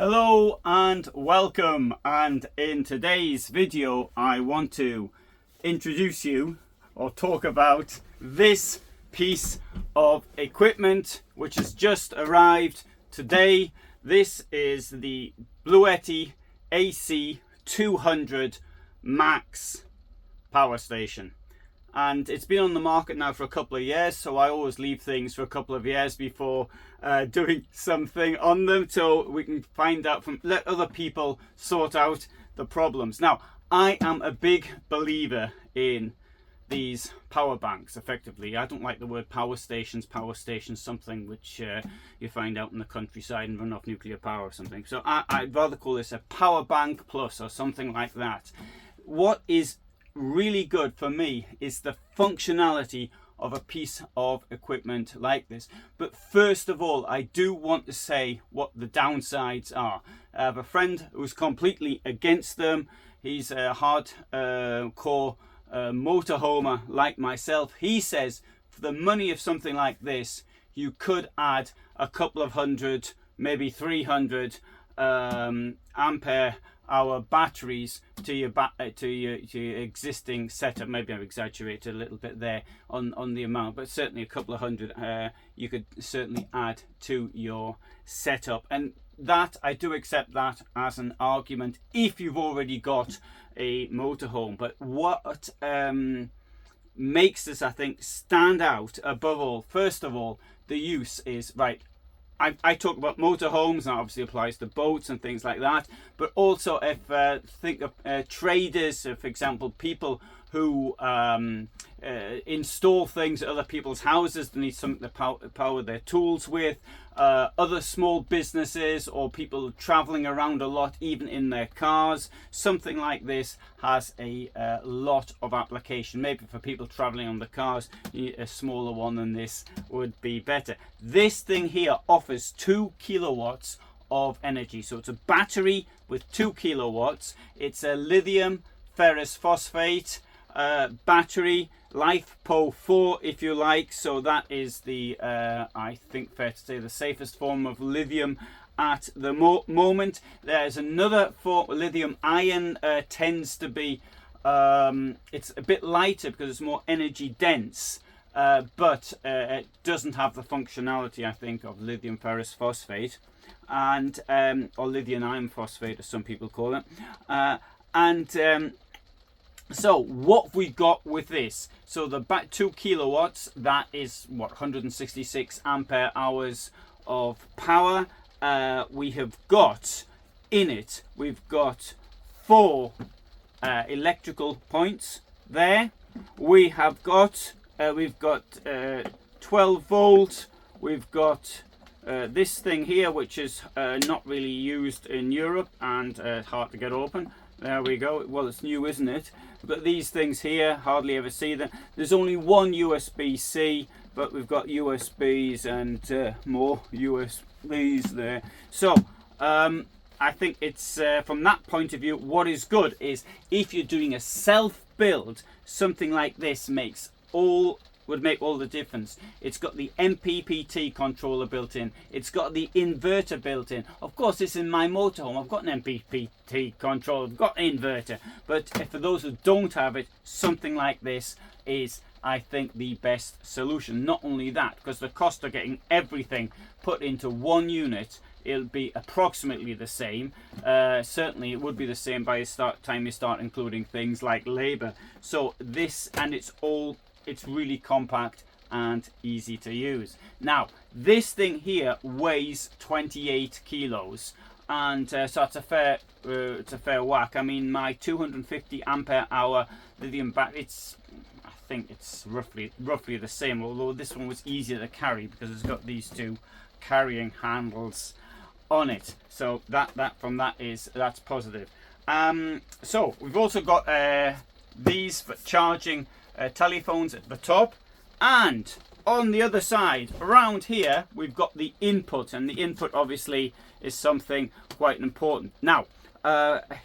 Hello and welcome, and in today's video I want to introduce you or talk about this piece of equipment which has just arrived today. This is the Bluetti AC200 Max power station. And it's been on the market now for a couple of years, so I always leave things for a couple of years before doing something on them, so we can find out let other people sort out the problems. Now, I am a big believer in these power banks. Effectively, I don't like the word power stations. Power stations, something which you find out in the countryside and run off nuclear power or something. So I'd rather call this a power bank plus or something like that. What is really good for me is the functionality of a piece of equipment like this. But first of all, I do want to say what the downsides are. I have a friend who's completely against them. He's a hardcore motorhomer like myself. He says for the money of something like this, you could add a couple of hundred, maybe 300 ampere hour batteries to your existing setup. Maybe I've exaggerated a little bit there on the amount, but certainly a couple of hundred you could certainly add to your setup, and that I do accept that as an argument if you've already got a motorhome. But what makes this, I think, stand out above all, first of all, the use is right. I talk about motorhomes, and that obviously applies to boats and things like that. But also, if think of traders, for example, people who install things at other people's houses, they need something to power their tools with. Other small businesses or people traveling around a lot, even in their cars. Something like this has a lot of application. Maybe for people traveling on the cars, a smaller one than this would be better. This thing here offers 2 kilowatts of energy. So it's a battery with 2 kilowatts. It's a lithium ferrous phosphate battery, LiFePO 4 if you like. So that is the I think fair to say the safest form of lithium at the moment. There's another form, lithium ion, tends to be it's a bit lighter because it's more energy dense, but it doesn't have the functionality, I think, of lithium ferrous phosphate, and or lithium iron phosphate as some people call it. So what we got with this, so the 2 kilowatts, that is what, 166 ampere hours of power. We have got in it, we've got 4 electrical points there. We have got 12 volt. We've got this thing here, which is not really used in Europe and hard to get open. There we go. Well, it's new, isn't it? We've got these things here, hardly ever see them. There's only one USB-C, but we've got USBs and more USBs there. So I think it's from that point of view, what is good is if you're doing a self-build, something like this would make all the difference. It's got the MPPT controller built in. It's got the inverter built in. Of course, it's in my motorhome. I've got an MPPT controller. I've got an inverter. But for those who don't have it, something like this is, I think, the best solution. Not only that, because the cost of getting everything put into one unit, it'll be approximately the same. Certainly, it would be the same by the time you start including things like labor. So this, and it's really compact and easy to use. Now, this thing here weighs 28 kilos, and so it's a fair whack. I mean, my 250 ampere hour lithium battery, I think it's roughly the same, although this one was easier to carry because it's got these 2 carrying handles on it. So that's positive. So we've also got these for charging telephones at the top, and on the other side around here we've got the input, and the input obviously is something quite important. Now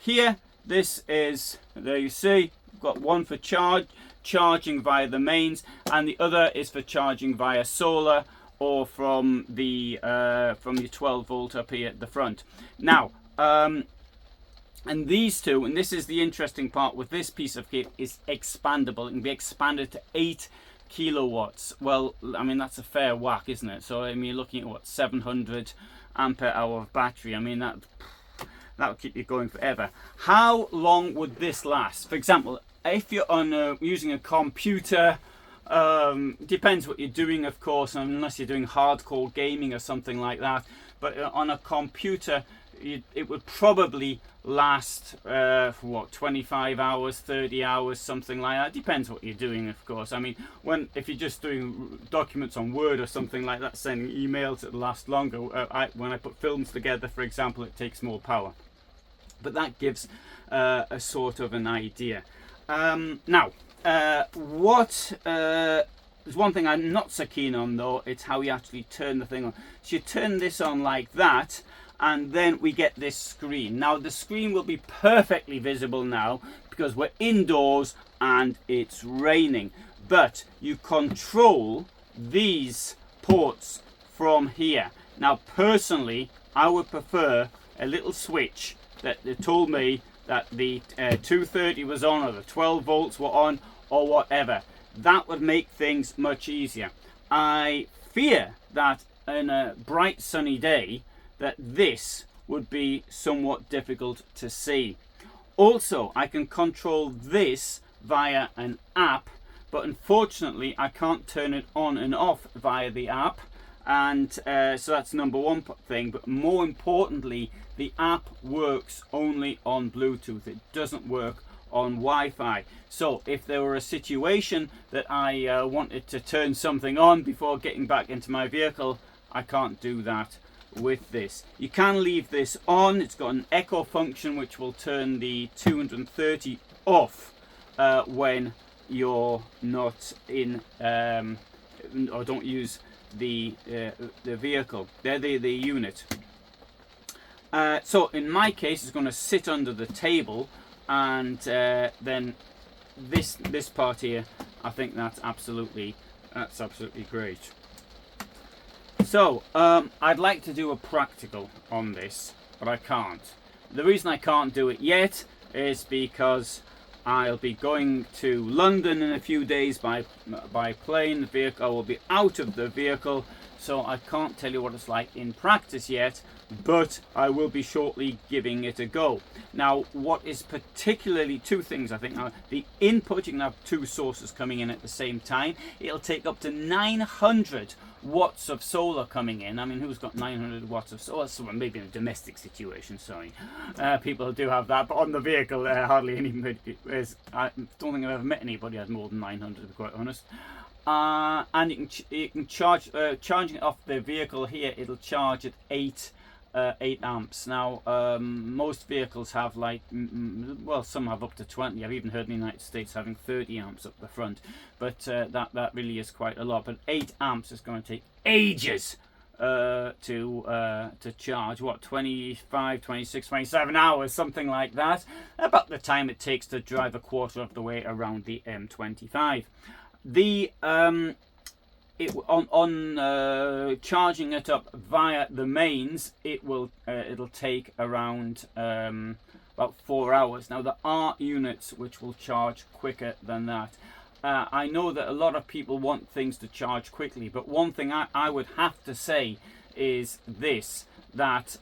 here, this is, there you see, we've got one for charging via the mains, and the other is for charging via solar or from the 12 volt up here at the front. Now, and these two, and this is the interesting part with this piece of kit, is expandable. It can be expanded to 8 kilowatts. Well, I mean, that's a fair whack, isn't it? So I mean, you're looking at what, 700 ampere hour of battery. I mean, that will keep you going forever. How long would this last? For example, if you're on using a computer, depends what you're doing, of course, unless you're doing hardcore gaming or something like that. But on a computer, it would probably last for what, 25 hours, 30 hours, something like that. Depends what you're doing, of course. I mean, if you're just doing documents on Word or something like that, sending emails, it'll last longer. When I put films together, for example, it takes more power. But that gives a sort of an idea. Now, there's one thing I'm not so keen on, though. It's how you actually turn the thing on. So you turn this on like that, and then we get this screen. Now the screen will be perfectly visible now because we're indoors and it's raining. But you control these ports from here. Now personally, I would prefer a little switch that told me that the 230 was on, or the 12 volts were on, or whatever. That would make things much easier. I fear that in a bright sunny day that this would be somewhat difficult to see. Also, I can control this via an app, but unfortunately I can't turn it on and off via the app, and so that's number one thing. But more importantly, the app works only on Bluetooth. It doesn't work on Wi-Fi. So if there were a situation that I wanted to turn something on before getting back into my vehicle, I can't do that with this. You can leave this on. It's got an echo function which will turn the 230 off when you're not in or don't use the vehicle. They're the unit. So in my case, it's going to sit under the table, and then this part here, I think that's absolutely great. So I'd like to do a practical on this, but I can't. The reason I can't do it yet is because I'll be going to London in a few days by plane. The vehicle will be out of the vehicle, so I can't tell you what it's like in practice yet, but I will be shortly giving it a go. Now, what is particularly, two things I think. Now, the input, you can have two sources coming in at the same time. It'll take up to 900 watts of solar coming in. I mean, who's got 900 watts of solar? So maybe in a domestic situation, sorry. People do have that, but on the vehicle, hardly anybody is. I don't think I've ever met anybody who has more than 900, to be quite honest. And you can charge, charging it off the vehicle here, it'll charge at 8 amps. Now, most vehicles have like, well, some have up to 20. I've even heard in the United States having 30 amps up the front, but that really is quite a lot. But 8 amps is going to take ages to charge. What, 25, 26, 27 hours, something like that. About the time it takes to drive a quarter of the way around the M25. The charging it up via the mains, it'll take around about 4 hours. Now there are units which will charge quicker than that. I know that a lot of people want things to charge quickly, but one thing I would have to say is this, that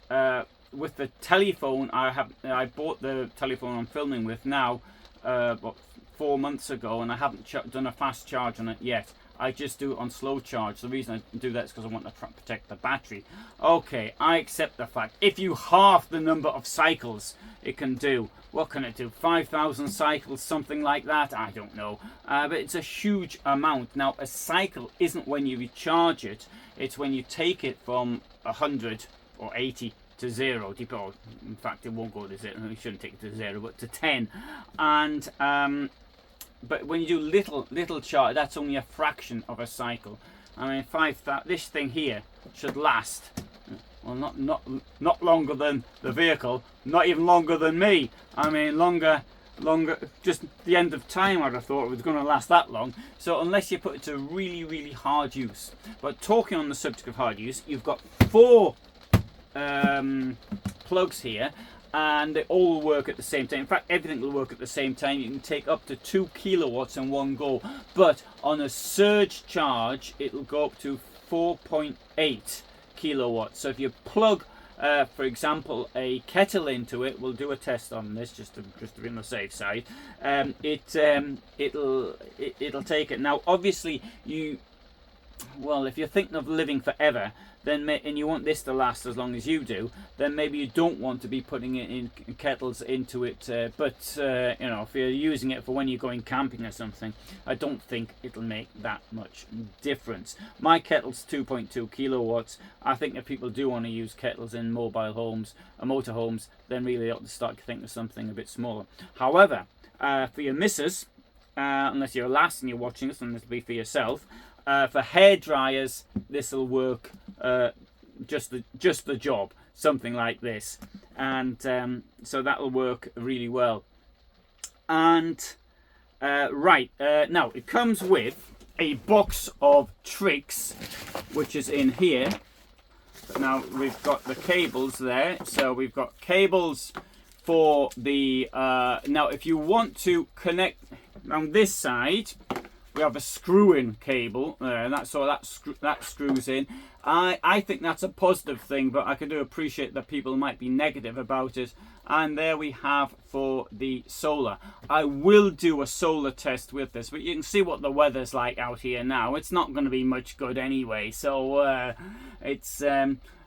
with the telephone, I bought the telephone I'm filming with now about 4 months ago, and I haven't done a fast charge on it yet. I just do it on slow charge. The reason I do that is because I want to protect the battery. Okay, I accept the fact. If you halve the number of cycles it can do, what can it do? 5,000 cycles, something like that? I don't know. But it's a huge amount. Now, a cycle isn't when you recharge it. It's when you take it from 100 or 80 to 0. In fact, it won't go to 0. You shouldn't take it to 0, but to 10. And but when you do little charge, that's only a fraction of a cycle. I mean, this thing here should last, well, not longer than the vehicle, not even longer than me. I mean, longer longer, just the end of time. I'd have thought it was going to last that long. So unless you put it to really, really hard use. But talking on the subject of hard use, you've got 4 plugs here, and they all work at the same time. In fact, everything will work at the same time. You can take up to 2 kilowatts in one go, but on a surge charge it'll go up to 4.8 kilowatts. So if you plug for example a kettle into it, we'll do a test on this just to be on the safe side. It'll take it. Now obviously if you're thinking of living forever, then and you want this to last as long as you do, then maybe you don't want to be putting it in kettles into it. But you know, if you're using it for when you're going camping or something, I don't think it'll make that much difference. My kettle's 2.2 kilowatts. I think if people do want to use kettles in mobile homes or motorhomes, then really ought to start thinking of something a bit smaller. However, for your missus, unless you're a lass and you're watching this, and this will be for yourself. For hair dryers, this will work just the job, something like this, and so that'll work really well. And now it comes with a box of tricks, which is in here. Now we've got the cables there, so we've got cables for the now if you want to connect on this side, we have a screw-in cable, and that screws in. I think that's a positive thing, but I do appreciate that people might be negative about it. And there we have for the solar. I will do a solar test with this, but you can see what the weather's like out here now. It's not going to be much good anyway. So it's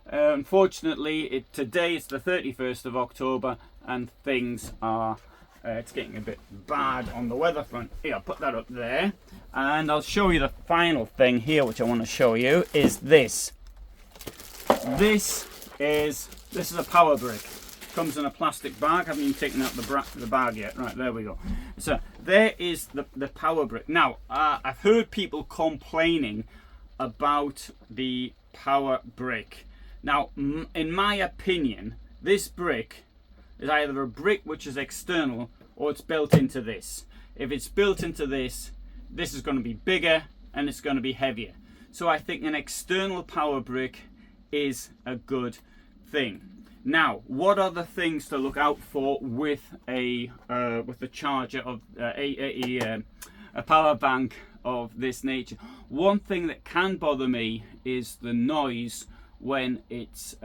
unfortunately today it's the 31st of October, and things are. It's getting a bit bad on the weather front. Here, I'll put that up there, and I'll show you the final thing here, which I want to show you is this. This is a power brick. Comes in a plastic bag. I haven't even taken out the bag yet. Right, there we go. So there is the power brick. Now I've heard people complaining about the power brick. Now, in my opinion, this brick is either a brick which is external or it's built into this. If it's built into this, this is going to be bigger and it's going to be heavier. So I think an external power brick is a good thing. Now, what are the things to look out for with the charger of a power bank of this nature? One thing that can bother me is the noise when it's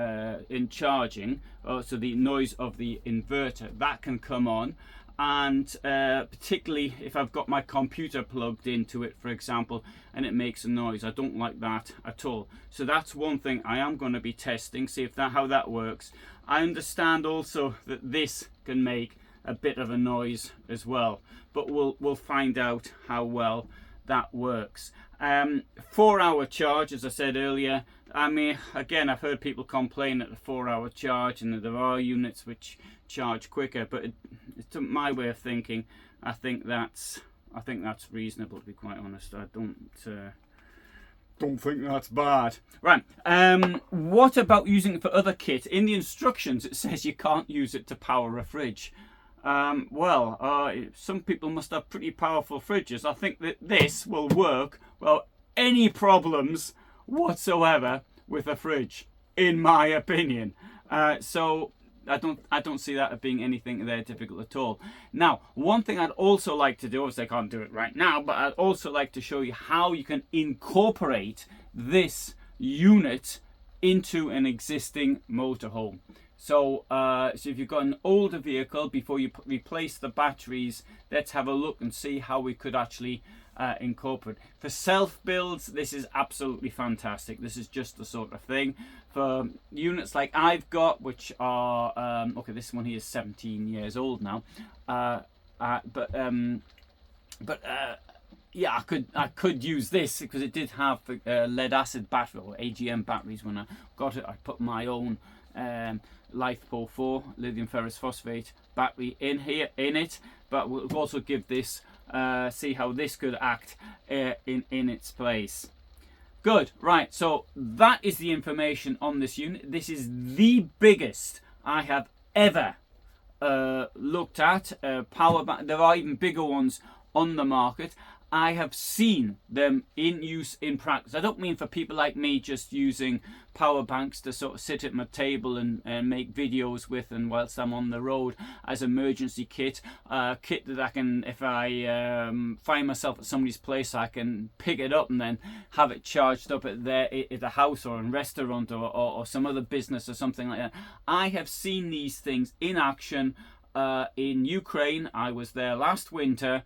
in charging, so the noise of the inverter that can come on, and particularly if I've got my computer plugged into it, for example, and it makes a noise. I don't like that at all. So that's one thing I am going to be testing, see if how that works. I understand also that this can make a bit of a noise as well, but we'll find out how well that works. 4-hour charge, as I said earlier. I mean, again, I've heard people complain at the 4-hour charge, and that there are units which charge quicker, but it's my way of thinking. I think that's reasonable, to be quite honest. I don't think that's bad. Right. What about using it for other kit? In the instructions, it says you can't use it to power a fridge. Some people must have pretty powerful fridges. I think that this will work well any problems whatsoever with a fridge, in my opinion. So I don't see that as being anything there difficult at all. Now, one thing I'd also like to do, obviously I can't do it right now, but I'd also like to show you how you can incorporate this unit into an existing motorhome. So if you've got an older vehicle, before you replace the batteries, let's have a look and see how we could actually incorporate. For self builds, this is absolutely fantastic. This is just the sort of thing. For units like I've got, which are okay, this one here is 17 years old now, yeah, I could use this because it did have lead acid battery or AGM batteries. When I got it, I put my own Lifecycle 4 lithium ferrous phosphate battery in it, but we'll also give this see how this could act in its place. Good. Right, so that is the information on this unit. This is the biggest I have ever looked at power bank. There are even bigger ones on the market. I have seen them in use in practice. I don't mean for people like me just using power banks to sort of sit at my table and make videos with, and whilst I'm on the road, as emergency kit. Kit that I can, if I find myself at somebody's place, I can pick it up and then have it charged up at the house or in restaurant or some other business or something like that. I have seen these things in action in Ukraine. I was there last winter.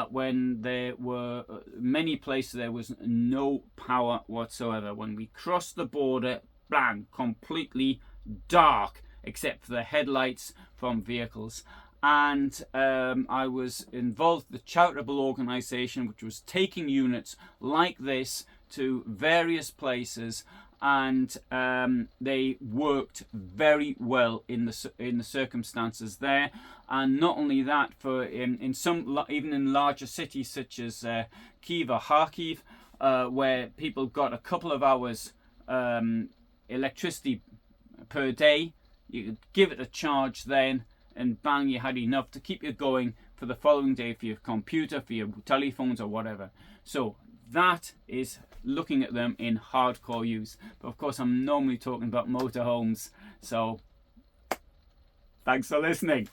When there were many places there was no power whatsoever. When we crossed the border, bang, completely dark except for the headlights from vehicles. And I was involved with a charitable organisation which was taking units like this to various places, and they worked very well in the circumstances there. And not only that, for in some, even in larger cities such as Kiev or Kharkiv, where people got a couple of hours electricity per day, you could give it a charge then, and bang, you had enough to keep you going for the following day for your computer, for your telephones or whatever. So that is looking at them in hardcore use. But of course, I'm normally talking about motorhomes. So thanks for listening.